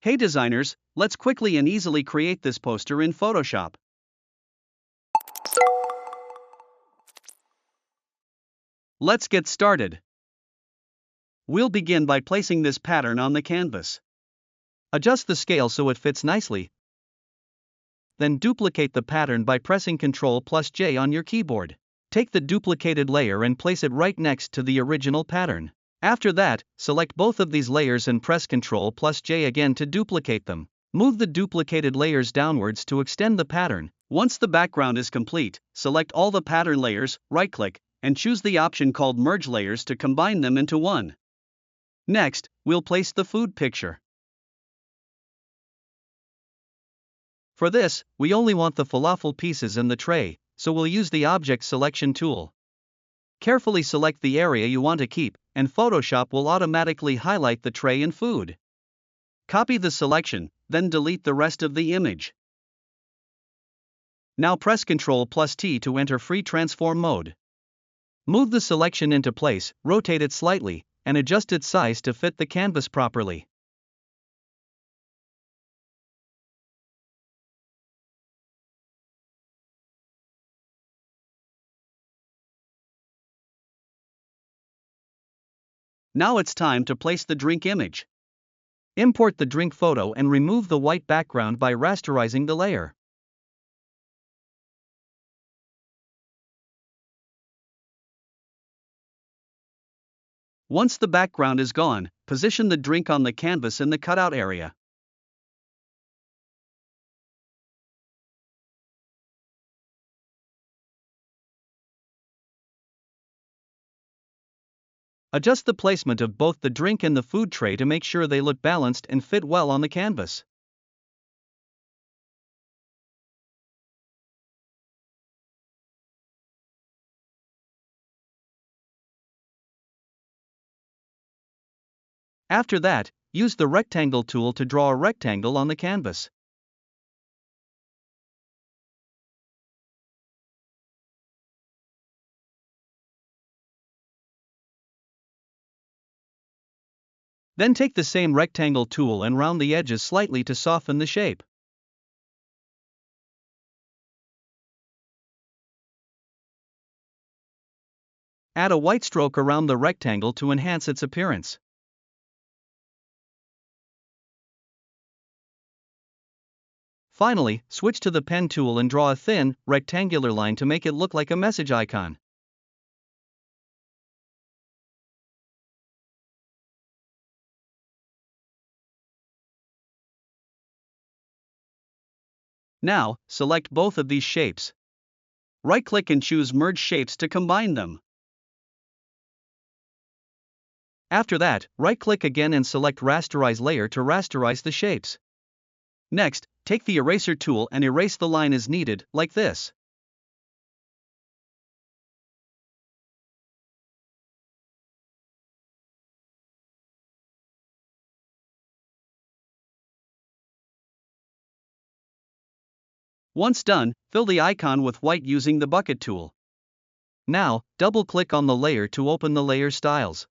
Hey designers, let's quickly and easily create this poster in Photoshop. Let's get started. We'll begin by placing this pattern on the canvas. Adjust the scale so it fits nicely. Then duplicate the pattern by pressing Ctrl+J on your keyboard. Take the duplicated layer and place it right next to the original pattern. After that, select both of these layers and press Ctrl+J again to duplicate them. Move the duplicated layers downwards to extend the pattern. Once the background is complete, select all the pattern layers, right-click, and choose the option called Merge Layers to combine them into one. Next, we'll place the food picture. For this, we only want the falafel pieces in the tray, so we'll use the Object Selection tool. Carefully select the area you want to keep, and Photoshop will automatically highlight the tray and food. Copy the selection, then delete the rest of the image. Now press Ctrl+T to enter free transform mode. Move the selection into place, rotate it slightly, and adjust its size to fit the canvas properly. Now it's time to place the drink image. Import the drink photo and remove the white background by rasterizing the layer. Once the background is gone, position the drink on the canvas in the cutout area. Adjust the placement of both the drink and the food tray to make sure they look balanced and fit well on the canvas. After that, use the Rectangle tool to draw a rectangle on the canvas. Then take the same Rectangle tool and round the edges slightly to soften the shape. Add a white stroke around the rectangle to enhance its appearance. Finally, switch to the pen tool and draw a thin, rectangular line to make it look like a message icon. Now, select both of these shapes. Right-click and choose Merge Shapes to combine them. After that, right-click again and select Rasterize Layer to rasterize the shapes. Next, take the eraser tool and erase the line as needed, like this. Once done, fill the icon with white using the bucket tool. Now, double-click on the layer to open the layer styles.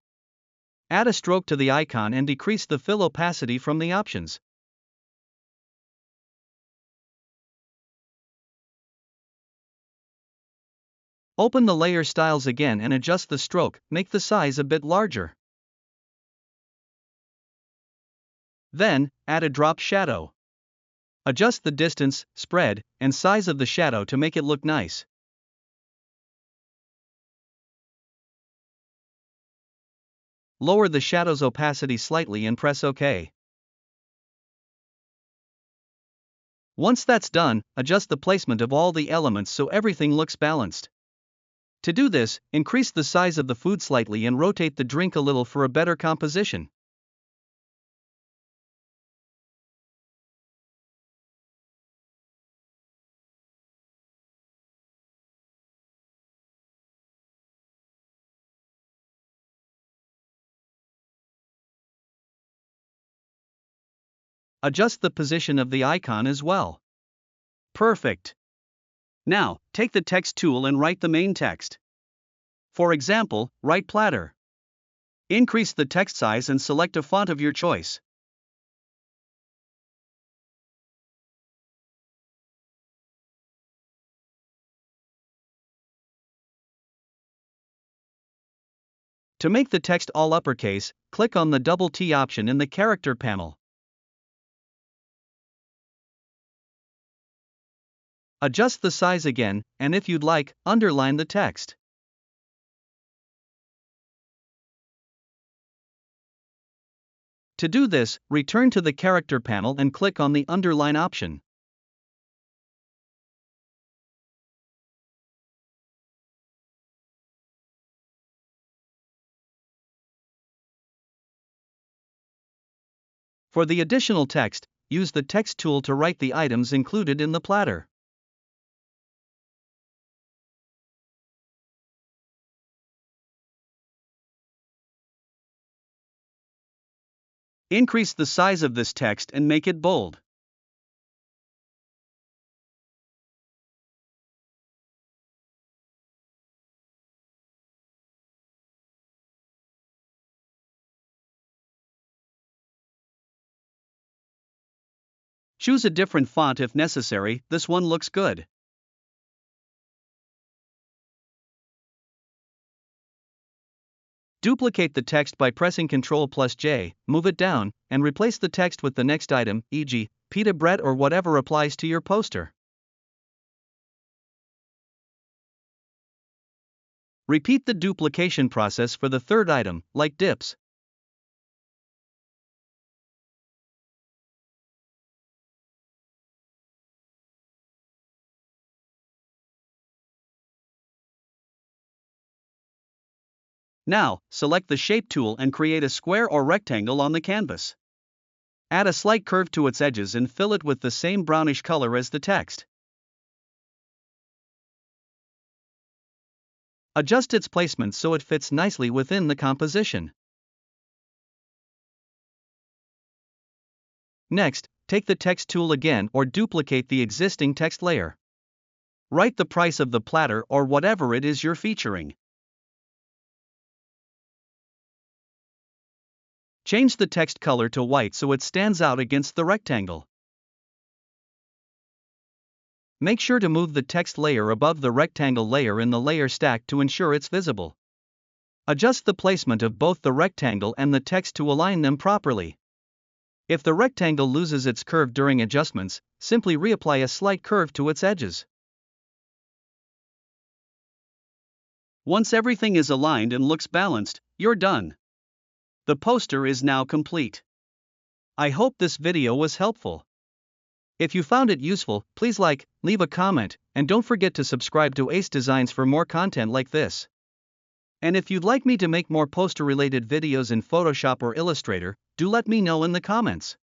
Add a stroke to the icon and decrease the fill opacity from the options. Open the layer styles again and adjust the stroke, make the size a bit larger. Then, add a drop shadow. Adjust the distance, spread, and size of the shadow to make it look nice. Lower the shadow's opacity slightly and press OK. Once that's done, adjust the placement of all the elements so everything looks balanced. To do this, increase the size of the food slightly and rotate the drink a little for a better composition. Adjust the position of the icon as well. Perfect. Now, take the text tool and write the main text. For example, write platter. Increase the text size and select a font of your choice. To make the text all uppercase, click on the double T option in the character panel. Adjust the size again, and if you'd like, underline the text. To do this, return to the character panel and click on the underline option. For the additional text, use the text tool to write the items included in the platter. Increase the size of this text and make it bold. Choose a different font if necessary, this one looks good. Duplicate the text by pressing Ctrl+J, move it down, and replace the text with the next item, e.g., pita bread or whatever applies to your poster. Repeat the duplication process for the third item, like dips. Now, select the Shape tool and create a square or rectangle on the canvas. Add a slight curve to its edges and fill it with the same brownish color as the text. Adjust its placement so it fits nicely within the composition. Next, take the text tool again or duplicate the existing text layer. Write the price of the platter or whatever it is you're featuring. Change the text color to white so it stands out against the rectangle. Make sure to move the text layer above the rectangle layer in the layer stack to ensure it's visible. Adjust the placement of both the rectangle and the text to align them properly. If the rectangle loses its curve during adjustments, simply reapply a slight curve to its edges. Once everything is aligned and looks balanced, you're done. The poster is now complete. I hope this video was helpful. If you found it useful, please like, leave a comment, and don't forget to subscribe to Ace Designs for more content like this. And if you'd like me to make more poster-related videos in Photoshop or Illustrator, do let me know in the comments.